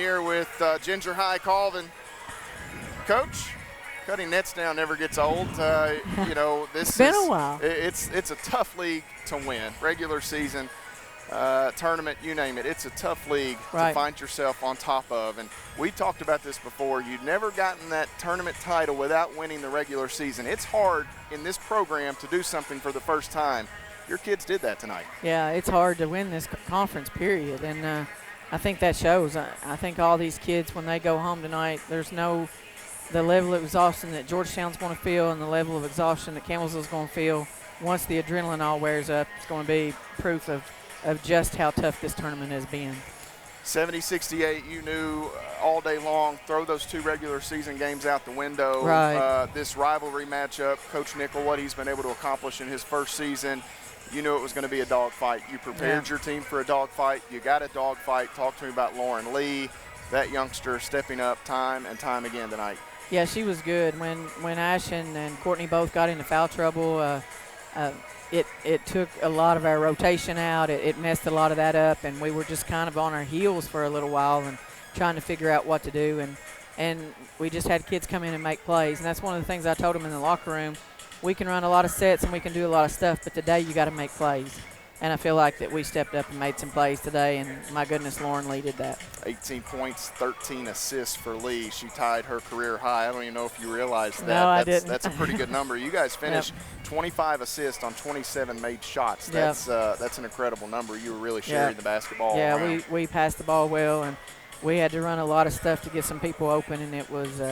Here with Ginger High Colvin. Coach, cutting nets down never gets old. This been a while. It's a tough league to win. Regular season, tournament, you name it. It's a tough league to find yourself on top of. And we talked about this before. You've never gotten that tournament title without winning the regular season. It's hard in this program to do something for the first time. Your kids did that tonight. Yeah, it's hard to win this conference, period. And I think that shows. I think all these kids, when they go home tonight, there's the level of exhaustion that Georgetown's going to feel and the level of exhaustion that Campbellsville's going to feel. Once the adrenaline all wears up, it's going to be proof of just how tough this tournament has been. 70-68, you knew all day long, throw those two regular season games out the window. Right. This rivalry matchup, Coach Nickel, what he's been able to accomplish in his first season, you knew it was going to be a dogfight. You prepared your team for a dogfight. You got a dogfight. Talk to me about Lauren Lee, that youngster stepping up time and time again tonight. Yeah, she was good. When Ashen and Courtney both got into foul trouble, it took a lot of our rotation out. It messed a lot of that up, and we were just kind of on our heels for a little while and trying to figure out what to do. And we just had kids come in and make plays. And that's one of the things I told them in the locker room. We can run a lot of sets and we can do a lot of stuff, but today you got to make plays. And I feel like that we stepped up and made some plays today, and my goodness, Lauren Lee did that. 18 points, 13 assists for Lee. She tied her career high. I don't even know if you realized that. No, I didn't. That's a pretty good number. You guys finished 25 assists on 27 made shots. That's an incredible number. You were really sharing the basketball around. Yeah, we passed the ball well, and we had to run a lot of stuff to get some people open, and it was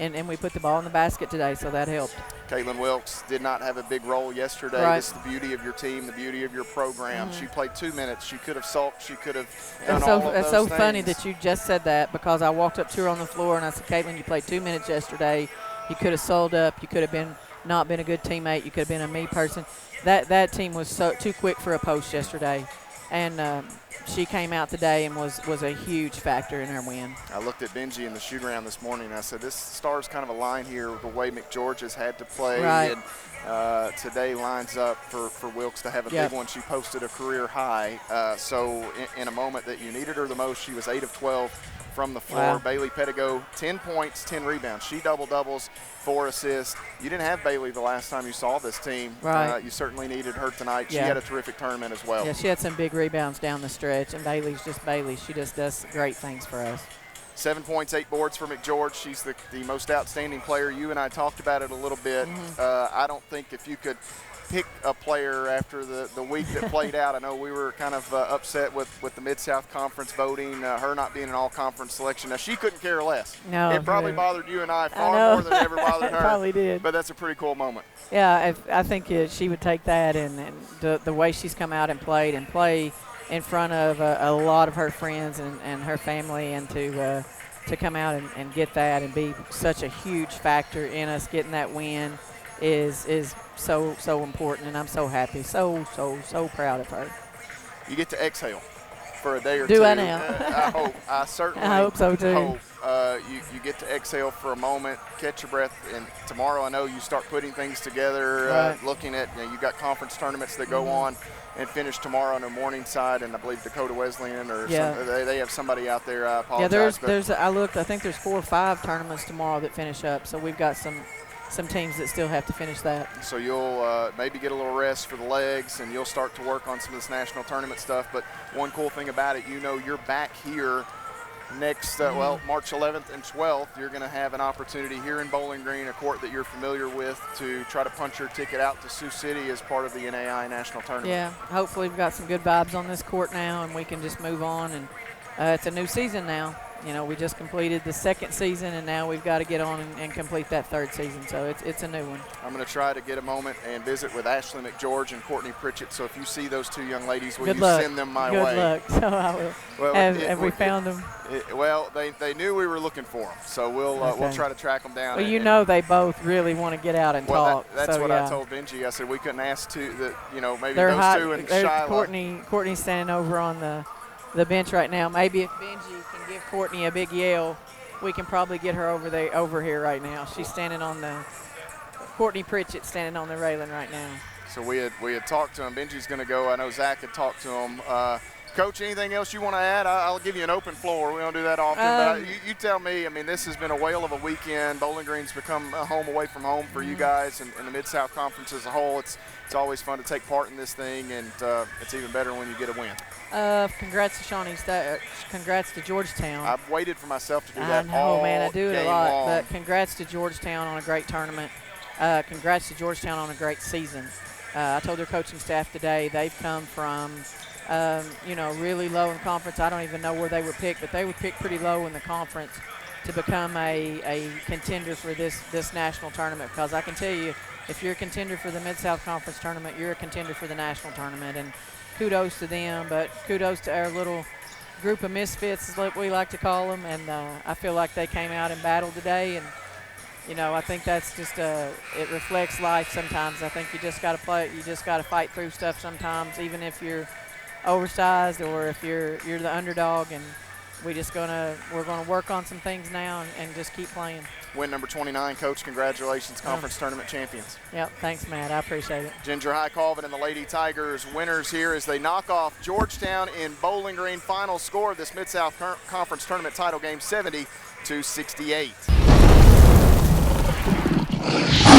and we put the ball in the basket today, so that helped. Caitlin Wilkes did not have a big role yesterday. Right. This is the beauty of your team, the beauty of your program. She played 2 minutes. She could have sulked. She could have done all of those It's so things. funny that you just said that, because I walked up to her on the floor and I said, Caitlin, you played 2 minutes yesterday. You could have sold up. You could have not been a good teammate. You could have been a me person. That team was too quick for a post yesterday. And she came out today and was a huge factor in our win. I looked at Benji in the shoot-around this morning, and I said, this star's kind of a line here the way McGeorge has had to play. Right. And today lines up for Wilkes to have a big one. She posted a career high. So in a moment that you needed her the most, she was 8 of 12 from the floor. Wow. Bailey Pedigo, 10 points, 10 rebounds. She double-doubles, 4 assists. You didn't have Bailey the last time you saw this team. Right. You certainly needed her tonight. Yeah. She had a terrific tournament as well. Yeah, she had some big rebounds down the stretch, and Bailey's just Bailey. She just does great things for us. 7 points, 8 boards for McGeorge. She's the most outstanding player. You and I talked about it a little bit. I don't think if you could pick a player after the week that played out. I know we were kind of upset with the Mid-South Conference voting, her not being an all-conference selection. Now, she couldn't care less. No, it probably bothered you and I far more than it ever bothered her. It probably did. But that's a pretty cool moment. Yeah, I think she would take that, and the way she's come out and play in front of a lot of her friends and her family, and to come out and get that and be such a huge factor in us getting that win is so important, and I'm so happy, so proud of her. You get to exhale for a day or two. Do I now? I hope. I certainly hope so too. Hope. You get to exhale for a moment, catch your breath, and tomorrow I know you start putting things together, looking at, you've got conference tournaments that go on and finish tomorrow on the morning side, and I believe Dakota Wesleyan or they have somebody out there. I apologize. Yeah, I think there's 4 or 5 tournaments tomorrow that finish up, so we've got some teams that still have to finish that. So you'll maybe get a little rest for the legs, and you'll start to work on some of this national tournament stuff. But one cool thing about it, you're back here next, March 11th and 12th. You're going to have an opportunity here in Bowling Green, a court that you're familiar with, to try to punch your ticket out to Sioux City as part of the NAI National Tournament. Yeah, hopefully we've got some good vibes on this court now, and we can just move on. And it's a new season now. We just completed the 2nd season, and now we've got to get on and complete that 3rd season. So it's a new one. I'm going to try to get a moment and visit with Ashley McGeorge and Courtney Pritchett. So if you see those 2 young ladies, will you send them my way? Good luck. So I will. Well, have we found them? They knew we were looking for them, so we'll try to track them down. Well, they both really want to get out and talk. That's what I told Benji. I said we couldn't ask maybe they're those hot, 2 and Shiloh. Courtney's standing over on the bench right now. Maybe if Benji can give Courtney a big yell, we can probably get her over here right now. She's standing on Courtney Pritchett standing on the railing right now. So we had talked to him. Benji's going to go. I know Zach had talked to him. Coach, anything else you want to add? I'll give you an open floor. We don't do that often, but you tell me. I mean, this has been a whale of a weekend. Bowling Green's become a home away from home for you guys and the Mid-South Conference as a whole. It's always fun to take part in this thing, and it's even better when you get a win. Congrats to Shawnee State. Congrats to Georgetown. I've waited for myself to do that. I know, man. I do it a lot. Long. But congrats to Georgetown on a great tournament. Congrats to Georgetown on a great season. I told their coaching staff today they've come from, really low in conference. I don't even know where they were picked, but they were picked pretty low in the conference to become a contender for this national tournament. Because I can tell you, if you're a contender for the Mid-South Conference tournament, you're a contender for the national tournament. And kudos to them, but kudos to our little group of misfits, is what we like to call them. And I feel like they came out and battled today. And I think that's just it reflects life sometimes. I think you just got to play. You just got to fight through stuff sometimes, even if you're oversized or if you're the underdog. And we're gonna work on some things now and just keep playing. Win number 29, Coach. Congratulations, conference tournament champions. Yep, thanks, Matt. I appreciate it. Ginger High Colvin and the Lady Tigers winners here as they knock off Georgetown in Bowling Green. Final score of this Mid-South Conference tournament title game, 70-68.